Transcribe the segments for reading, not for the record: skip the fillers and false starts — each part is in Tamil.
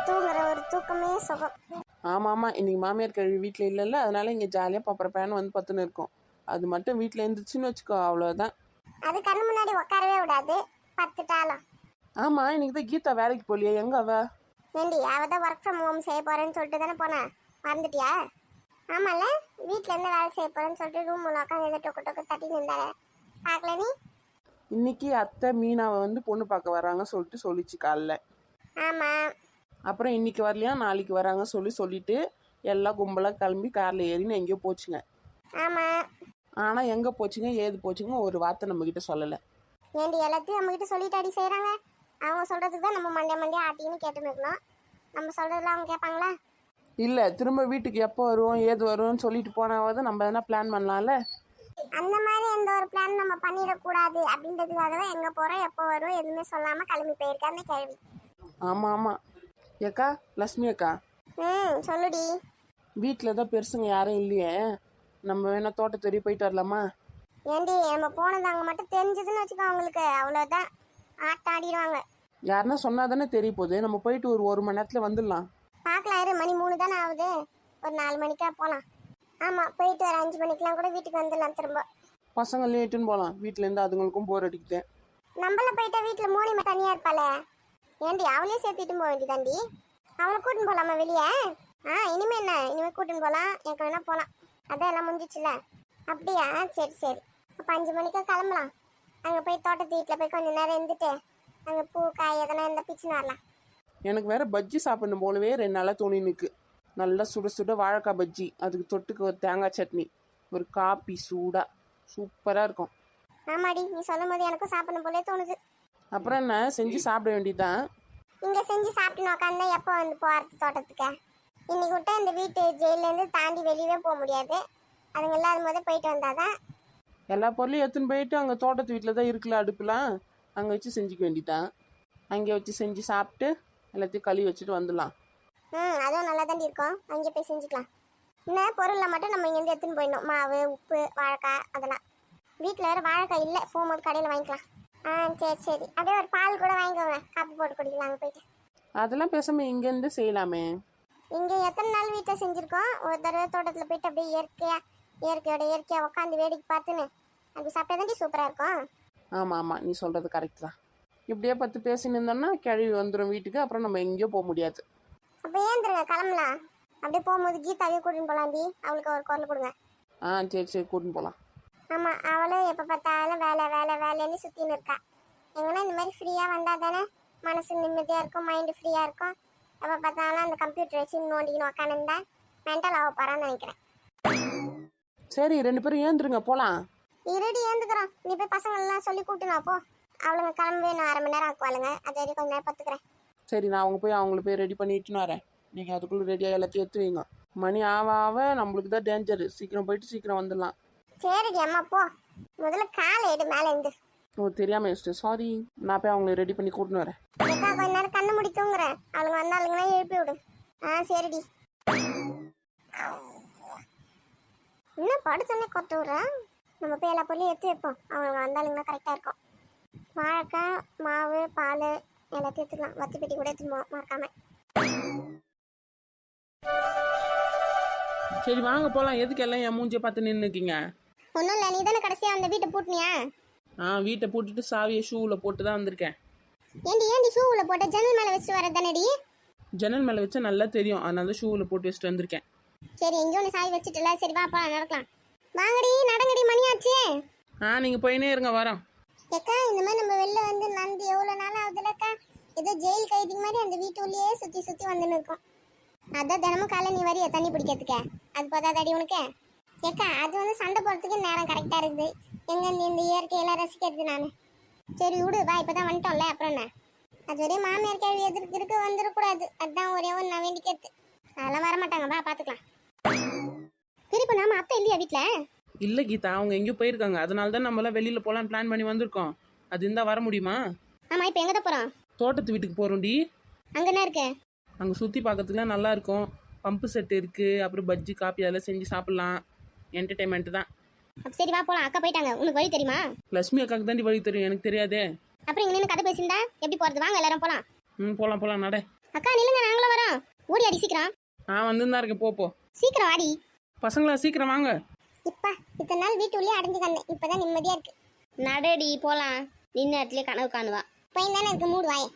தூங்குற ஒரு தூக்கமே சுகம். ஆமாம் ஆமாம், இன்னைக்கு மாமியார் கழுவி வீட்டில் இல்லைல்ல, அதனால இங்கே ஜாலியாக பப்பரப்பேன்னு வந்து பத்துன்னு இருக்கும். அது மட்டும் வீட்டில் இருந்துச்சுன்னு வச்சுக்கோ, அவ்வளோதான். அது கண்ணு முன்னாடி உட்காரவே விடாது பத்துட்டாலும். ஆமாம், இன்னைக்கு தான் கீதா வேலைக்கு போகலையே, எங்க அவ? ஏண்டி அவதான் ஒர்க் ஃப்ரம் ஹோம் செய்ய போறேன்னு சொல்லிட்டு தானே போனேன், மறந்துட்டியா? ஆமால, வீட்டுல இருந்து வேலை செய்ய போறேன்னு சொல்லிட்டு ரூம் உள்ள உட்காந்து டொக்கு டொக்கு தட்டி நின்றாரு, பார்க்கல நீ? இன்னைக்கு அத்தை மீனாவை வந்து பொண்ணு பார்க்க வராங்க சொல்லிச்சு காலைல. ஆமா. அப்புறம் இன்னைக்கு வரலையா, நாளைக்கு வராங்க சொல்லிட்டு எல்லாம் கும்பலாக கிளம்பி காரில் ஏறின்னு எங்கேயோ போச்சுங்க. ஆமா. ஆனால் எங்கே போச்சுங்க ஏது போச்சுங்க ஒரு வார்த்தை நம்மக்கிட்ட சொல்லலை. ஏண்டி எல்லாத்தையும் நம்மகிட்ட சொல்லிட்டு அடி செய்கிறாங்க. அவங்க சொல்கிறதுக்கு தான் நம்ம மண்டே ஆட்டின்னு கேட்டுன்னு இருக்கணும். நம்ம சொல்கிறதுல அவங்க கேட்பாங்களா? இல்லை, திரும்ப வீட்டுக்கு எப்போ வருவோம் ஏது வருவோம்னு சொல்லிட்டு போனாவது நம்ம எதனா பிளான் பண்ணலாம்ல. அந்த மாதிரி எந்த ஒரு பிளான் நம்ம பண்ணிடக்கூடாது அப்படின்றதுக்காக தான் எங்கே போகிறோம் எப்போ வரும் எதுவுமே சொல்லாமல் கிளம்பி போயிருக்காருன்னு கேள்வி. ஆமாம் ஆமாம். ஏக்கா லட்சுமி அக்கா, சொல்லுடி. வீட்டில் தான் பெருசுங்க யாரும் இல்லையே, நம்ம வேணா தோட்டத்தெரிய போயிட்டு வரலாமா? ஏண்டி நம்ம போனது அங்கே மட்டும் தெரிஞ்சதுன்னு வச்சுக்கோ, அவங்களுக்கு அவ்வளோதான் ஆட்டம் ஆடிடுவாங்க. யாருன்னா சொன்னா தானே தெரிய போகுது. நம்ம போயிட்டு ஒரு மணி நேரத்தில் வந்துடலாம். பார்க்கலாம், இரு மணி 3 தானே ஆகுது, ஒரு 4 மணிக்கா போகலாம். ஆமாம், போயிட்டு ஒரு 5 மணிக்கெலாம் கூட வீட்டுக்கு வந்துடலாம். திரும்ப பசங்க லேட்டுன்னு போகலாம், வீட்டிலேருந்து அதுங்களுக்கும் போர் அடிக்குது. நம்மள போயிட்டா வீட்டில் மோனிமா தனியாக இருப்பாளே, ஏண்டி அவளையே சேர்த்துட்டு போக வேண்டியதாண்டி. அவளை கூட்டின்னு போகலாமா வெளியே? இனிமேல் என்ன, இனிமேல் கூட்டின்னு போகலாம், எனக்கு வேணா போகலாம். அதான் எல்லாம் முடிஞ்சிச்சுல. அப்படியா? சரி சரி. அப்போ 5 மணிக்கா கிளம்பலாம். அங்கே போய் தோட்டத்து வீட்டில் போய் கொஞ்சம் நேரம் இருந்துட்டு அங்கே பூ காய் எதனா இந்த பிச்சுன்னு வரலாம். எனக்கு வேற பஜ்ஜி சாப்பிடணும் போலவே 2 நாளாக தோணினுக்கு. நல்லா சுட சுட வாழைக்காய் பஜ்ஜி, அதுக்கு தொட்டுக்கு ஒரு தேங்காய் சட்னி, ஒரு காப்பி சூடாக சூப்பராக இருக்கும். ஆமாடி, நீ சொல்லும் போது எனக்கும் சாப்பிடணும் போலே தோணுது. அப்புறம் என்ன செஞ்சு சாப்பிட வேண்டியதுதான். இங்கே செஞ்சு சாப்பிட்டுன்னு உட்காந்து எப்போ வந்து போகிறது தோட்டத்துக்கு? இன்னைக்கு விட்டா இந்த வீட்டு ஜெயிலேருந்து தாண்டி வெளியவே போக முடியாது. அதுங்க இல்லாத போதே போயிட்டு வந்தாதான். எல்லா பொருளையும் எடுத்துன்னு போயிட்டு அங்கே தோட்டத்து வீட்டில் தான் இருக்குல்ல அடுப்புலாம், அங்கே வச்சு செஞ்சுக்க வேண்டியதான். அங்கே வச்சு செஞ்சு சாப்பிட்டு எல்லாத்தையும் கழுவி வச்சுட்டு வந்துடலாம். அதுவும் நல்லா தாண்டி இருக்கும், அங்கே போய் செஞ்சுக்கலாம். இன்னும் பொருளில் மட்டும் நம்ம இங்கேருந்து எடுத்துன்னு போயிடணும், மாவு உப்பு வாழைக்காய் அதெல்லாம். வீட்டில் வேறு வாழைக்காய் இல்லை, போகும்போது கடையில் வாங்கிக்கலாம். சரி சரி. அப்படியே ஒரு பால் கூட வாங்கிக்கோங்க, காப்பி போட்டு குடிக்கலாம் அங்கே போயிட்டு. அதெல்லாம் பேசாமல் இங்கேருந்து செய்யலாமே. இங்கே எத்தனை நாள் வீட்டில் செஞ்சுருக்கோம், ஒரு தடவை தோட்டத்தில் போயிட்டு அப்படியே இயற்கையாக உட்காந்து வேடிக்கை பார்த்துன்னு அப்படி சாப்பிட்டா தாண்டி சூப்பராக இருக்கும். ஆமாம் ஆமாம், நீ சொல்கிறது கரெக்ட் தான். இப்படியே 10 பேசின்னு இருந்தோம்னா கிழவி வந்துடும் வீட்டுக்கு, அப்புறம் நம்ம எங்கேயோ போக முடியாது. அப்போ ஏந்துருங்க, கிளம்பலாம். அப்படியே போகும்போது கீதாவே கூட்டின்னு போகலாண்டி, அவளுக்கு ஒரு குரல் கொடுங்க. சரி சரி, கூட்டின்னு போகலாம். ஆமாம், அவளும் எப்போ பார்த்தாலும் வேலைன்னு சுற்றின்னு இருக்கா. எங்கன்னா இந்த மாதிரி ஃப்ரீயாக வந்தால் தானே மனசு நிம்மதியாக இருக்கும், மைண்டு ஃப்ரீயாக இருக்கும். எப்போ பார்த்தாலும் அந்த கம்ப்யூட்டர் வச்சு நோண்டிக்கணும் உட்காந்துருந்தா மென்டல் ஆக போகிறான்னு நினைக்கிறேன். சரி, 2 பேரும் ஏந்துருங்க போகலாம். இருடி ஏந்துக்கிறோம், நீ போய் பசங்களெல்லாம் சொல்லி கூட்டுனா போ. அவளுங்க கிளம்பி நான் 1/2 மணி நேரம் ஆக்குவாளுங்க, அது வரைக்கும் கொஞ்சம் நேரம் பார்த்துக்கிறேன். சரி, நான் அவங்கள போய் ரெடி பண்ணிட்டுன்னு வரேன். நீங்கள் அதுக்குள்ளே ரெடியாக எல்லாத்தையும் எடுத்து வைங்க. மணி ஆவ நம்மளுக்கு தான் டேஞ்சரு, சீக்கிரம் போயிட்டு சீக்கிரம் வந்துடலாம். சரிடி அம்மா போ, முதல்ல காலை எடு மேலே இருந்து. தெரியாமல் யோசிச்சு சாரி. நான் போய் அவங்கள ரெடி பண்ணி கூட்டின்னு வரேன். கொஞ்ச நேரம் கண்ணு முடி தூங்குறேன், அவளுங்க வந்தாளுங்கன்னா எழுப்பி விடு. சரிடி. என்ன படுத்தோன்னே கொத்து விட்றேன். நம்ம போய் எல்லா பொருளையும் எடுத்து வைப்போம், அவங்க வந்தாலுங்கன்னா கரெக்டாக இருக்கும். வாழைக்காய் மாவு பால் எல்லாத்தையும் எடுத்துக்கலாம், வத்தி பெட்டி கூட எடுத்துமோ மறக்காம. சரி வாங்க போகலாம். எதுக்கு எல்லாம் என் மூஞ்சியை பார்த்து நின்றுக்கீங்க? ஒன்றும் இல்லை, நீ தானே கடைசியாக அந்த வீட்டை பூட்டினியா? வீட்டை பூட்டிட்டு சாவியை ஷூவில் போட்டு தான் வந்திருக்கேன். ஏண்டி ஷூவில் போட்ட ஜன்னல் மேலே வச்சுட்டு வர தானேடி? ஜன்னல் மேலே வச்சா நல்லா தெரியும், அதனால ஷூவில் போட்டு வச்சுட்டு வந்திருக்கேன். சரி, எங்கேயோ ஒன்று சாவி வச்சுட்டுல, சரி வாப்பா நடக்கலாம். வாங்கடி நடங்கடி, மணியாச்சு. நீங்கள் போயினே இருங்க, வரோம். ஏக்கா இந்த மாதிரி நம்ம வெளில வந்து நடந்து எவ்வளோ நாள் ஆகுதுல்லக்கா, ஏதோ ஜெயில் கைதிக்கு மாதிரி அந்த வீட்டுள்ளேயே சுற்றி வந்துன்னு இருக்கோம். அதான் தினமும் காலை நீ வரிய தண்ணி பிடிக்கிறதுக்க, அது பார்த்தாதாடி உனக்கு. ஏக்கா அது வந்து சண்டை போடுறதுக்கு நேரம் கரெக்டாக இருக்குது, எங்கே இந்த இயற்கையெல்லாம் ரசிக்கிறது நான். சரி விடு வா, இப்போ தான் வந்துட்டோம்ல, அப்புறம் என்ன. அது வரையும் மாமியார் கேள்வி எதிர்க்கு வந்துடக்கூடாது, அதுதான் ஒரே ஒன்று நான் வேண்டிக்கிறது. அதெல்லாம் வரமாட்டாங்க, வா பார்த்துக்கலாம். பெரியப்பா நாம அத்தை இல்லையா வீட்டில்? இல்லை கீதா, அவங்க எங்கேயோ போயிருக்காங்க, அதனால தான் நம்மளாம் வெளியில் போகலான்னு பிளான் பண்ணி வந்திருக்கோம். அது இருந்தால் வர முடியுமா? ஆமாம், இப்போ எங்கே தான் போகிறோம்? தோட்டத்து வீட்டுக்கு போகிறோம்டி. அங்கே என்ன இருக்கு? அங்கே சுற்றி பார்க்கறதுக்குலாம் நல்லா இருக்கும். பம்பு செட் இருக்குது, அப்புறம் பஜ்ஜி காப்பி அதெல்லாம் செஞ்சு சாப்பிட்லாம். என்டர்டைன்மெண்ட் தான். சரி வா போகலாம். அக்கா போயிட்டாங்க, உனக்கு வழி தெரியுமா? லட்சுமி அக்காக்கு தாண்டி வழி தெரியும், எனக்கு தெரியாதே. அப்புறம் இங்கே கதை பேசியிருந்தா எப்படி போகிறது? வாங்க எல்லாரும் போகலாம். போகலாம் நட. அக்கா நில்லுங்க, நாங்களும் வரோம். ஓடி அடி சீக்கிரம். வந்துதான் இருக்கேன், போ சீக்கிரம் வாடி. பசங்களா சீக்கிரம் வாங்க. இப்பா இத்தனை நாள் வீட்டுள்ளே அடைஞ்சு கண்டேன், இப்பதான் நிம்மதியா இருக்கு. நடடி போலாம். நின்ன இடத்துல கனவு காணுவா. பையன் தானே இருக்கு, மூடு வாயே.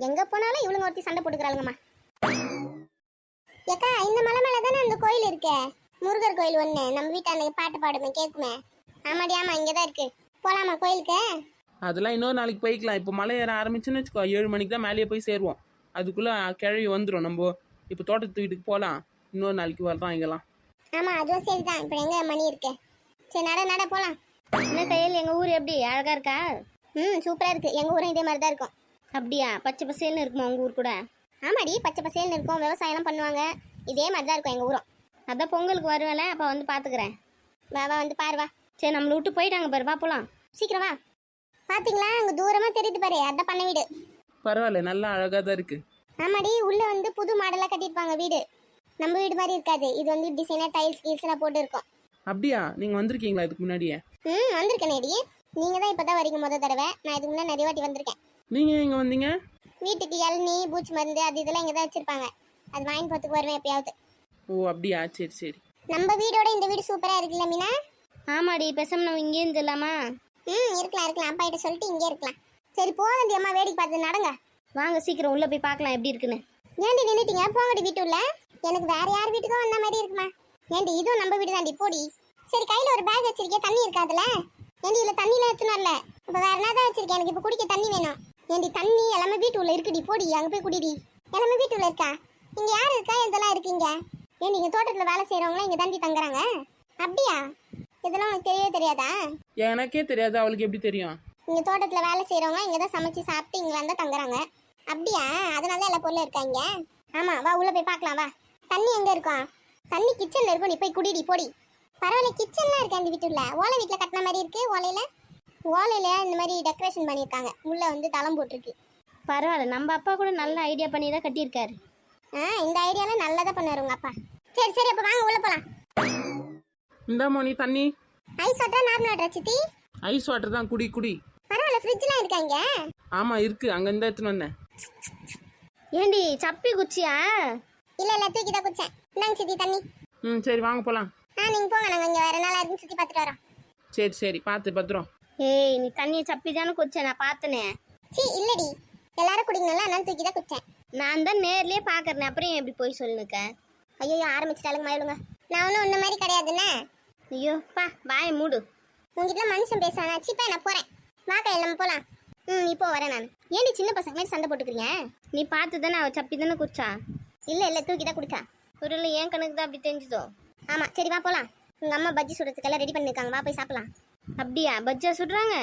எங்க போனாலும் இவளுங்க ஒருத்தி சண்டை போட்டுக்கிறாளுங்கம்மா. ஏக்கா இந்த மலை மேல தானே அந்த கோயில் இருக்கே, முருகர் கோயில் ஒண்ணு, நம்ம வீட்டாண்ட பாட்டு பாடுமே கேக்குமே. ஆமாடி ஆமா, இங்கதான் இருக்கு. போலாமா கோயிலுக்கு? அதெல்லாம் இன்னொரு நாளைக்கு போய்க்கலாம். இப்போ மலை ஏற ஆரம்பிச்சுன்னு வச்சுக்கோ, 7 மணிக்கு தான் மேலேயே போய் சேருவோம். அதுக்குள்ளே கிழவி வந்துடும். நம்ம இப்போ தோட்டத்து வீட்டுக்கு போகலாம், இன்னொரு நாளைக்கு வரலாம் இங்கெல்லாம். ஆமா அதுவும் சரிதான். இப்ப எங்க மணி இருக்கு? சரி நட போலாம். என்ன கையில் எங்கள் ஊர் எப்படி அழகா இருக்கா? சூப்பரா இருக்கு. எங்க ஊரும் இதே மாதிரி தான் இருக்கும். அப்படியா? பச்சை பசேல்னு இருக்குமா உங்கள் ஊர் கூட? ஆமாடி, பச்சை பசேல்னு இருக்கும், விவசாயம்லாம் பண்ணுவாங்க. இதே மாதிரி தான் இருக்கும் எங்க ஊரும். அதான் பொங்கலுக்கு வருவேல, அப்போ வந்து பார்த்துக்கிறேன். வா வந்து பாரு வா. சரி, நம்மளை விட்டு போயிட்டாங்க பாரு, வா போகலாம். சீக்கிரம் வா. பாத்தீங்களா அங்க தூரமா தெரியுது பாரு, அதான் பண்ண வீடு. பரவாயில்ல, நல்லா அழகாக தான் இருக்கு. ஆமாடி, உள்ள வந்து புது மாடலா கட்டியிருப்பாங்க வீடு. நம்ம வீடு மாதிரி இருக்காது, இது வந்து டிசைனர் டைல்ஸ் கீல்ஸ்லாம் போட்டு இருக்கும். அப்படியா? நீங்கள் வந்திருக்கீங்களா இதுக்கு முன்னாடியே? வந்திருக்கேனேடி. நீங்க தான் இப்பதான் வரீங்க முதல் தடவை. நான் இதுக்கு முன்னாடி நிறைய வாட்டி வந்திருக்கேன். நீங்கள் எங்கே வந்தீங்க? வீட்டுக்கு இளநீ பூச்சி மருந்து அது இதெல்லாம் இங்கே தான் வச்சிருப்பாங்க. அது வாங்கி போறதுக்கு வருவேன் எப்பயாவது. ஓ அப்படியா, சரி. நம்ம வீடோட இந்த வீடு சூப்பரா இருக்குல்ல மீனா? ஆமாடி, பேசாம நம்ம இங்கே இருந்துடலாமா? இருக்கலாம். அப்பா கிட்ட சொல்லிட்டு இங்கே இருக்கலாம். சரி போகண்டி அம்மா, வேடிக்கை பார்த்து நடங்க. வாங்க சீக்கிரம் உள்ளே போய் பார்க்கலாம் எப்படி இருக்குன்னு. ஏன்டி நின்றுட்டீங்க? போங்கடி வீட்டு உள்ள. எனக்கு வேற யார் வீட்டுக்கோ வந்த மாதிரி இருக்குமா? ஏன்டி இதுவும் நம்ம வீடு தாண்டி, போடி. சரி கையில ஒரு பேக் வச்சிருக்கே, தண்ணி இருக்காதுல? ஏன்டி இல்ல தண்ணியில எடுத்துன்னு வரல, இப்ப வேற என்னதான் வச்சிருக்கேன், எனக்கு இப்ப குடிக்க தண்ணி வேணும். ஏன்டி தண்ணி எல்லாமே வீட்டு உள்ள இருக்குடி, போடி அங்க போய் குடிடி. எல்லாமே வீட்டு உள்ள இருக்கா? இங்க யாரு இருக்கா? இதெல்லாம் இருக்கீங்க. ஏன் நீங்க தோட்டத்துல வேலை செய்யறவங்களாம் இங்க தாண்டி தங்குறாங்க? அப்படியா? இதெல்லாம் உனக்கு தெரியவே தெரியாதா? எனக்கே தெரியாது, அவளுக்கு எப்படி தெரியும்? இங்க தோட்டத்துல வேலை செய்யறவங்க இங்க தான் சமைச்சு சாப்பிட்டு இங்கெல்லாம் தான் தங்குறாங்க. அப்படியா? அதனால தான் எல்லா பொருளும் இருக்காங்க. ஆமா வா உள்ள போய் பார்க்கலாம் வா. தண்ணி எங்க இருக்கும்? தண்ணி கிச்சன்ல இருக்கும், நீ போய் குடிடி போடி. பரவாயில்ல, கிச்சன்லாம் இருக்கு அந்த வீட்டுல. ஓலை வீட்டுல கட்டின மாதிரி இருக்கு. ஓலையில இந்த மாதிரி டெக்கரேஷன் பண்ணியிருக்காங்க. உள்ள வந்து தளம் போட்டிருக்கு. பரவாயில்ல, நம்ம அப்பா கூட நல்ல ஐடியா பண்ணி தான் கட்டியிருக்காரு. இந்த ஐடியாலாம் நல்லதா பண்ணுவாரு உங்க அப்பா. சரி அப்ப வாங்க உள்ள போலாம். இந்த மோனி தண்ணி. ஐஸ் வாட்டரா நார்மல் வாட்டரா சித்தி? ஐஸ் வாட்டர் தான், குடி. பரவாயில்ல, ஃப்ரிட்ஜ்லாம் இருக்காங்க. ஆமா இருக்கு, அங்க இருந்து எடுத்துன்னு வந்தேன். ஏண்டி சப்பி குச்சியா? இல்ல தூக்கி தான் குடிச்சேன். இந்தாங்க சித்தி தண்ணி. சரி வாங்க போலாம். நீங்க போங்க, நாங்க இங்க வேற நாளா இருந்து சுத்தி பார்த்துட்டு வரோம். சரி பார்த்து பத்திரம். ஏய், நீ தண்ணியை சப்பி தானே குடிச்ச, நான் பார்த்தனே. இல்லடி, எல்லாரும் குடிக்கணும்ல, நான் தூக்கி தான் குடிச்சேன். நான் தான் நேர்லயே பாக்குறேன், அப்புறம் எப்படி போய் சொல்லுங்க? ஐயோ ஆரம்பிச்சிட்டாளுங்க மயிலுங்க. நான் ஒன்றும் உன்ன மாதிரி கிடையாதுன்னு. ஐயோ பா, வாயை மூடு. உங்ககிட்ட மனுஷன் பேசுவானா? சிப்பா நான் போறேன். வா கையில் நம்ம போலாம். இப்போ வரேன் நான். ஏன்டி சின்ன பசங்க மாதிரி சண்டை போட்டுக்கிறீங்க? நீ பார்த்து தானே அவ சப்பி தானே குடிச்சா? இல்ல தூக்கி தான் குடிச்சா. ஒரு ஏன் கணக்கு தான் அப்படி தெரிஞ்சுதோ? ஆமா சரி வா போலாம். உங்க அம்மா பஜ்ஜி சுடுறதுக்கெல்லாம் ரெடி பண்ணிருக்காங்க, வா போய் சாப்பிடலாம். அப்படியா? பஜ்ஜா சுடுறாங்க?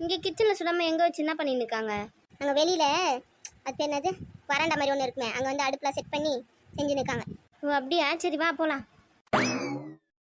இங்க கிச்சன்ல சுடாம எங்க வச்சு என்ன பண்ணிட்டு இருக்காங்க? அங்க வெளியில அது என்னது வராண்டா மாதிரி ஒன்று இருக்குமே, அங்க வந்து அடுப்புல செட் பண்ணி செஞ்சு நிற்காங்க. ஓ அப்படியா? சரி வா போலாம்.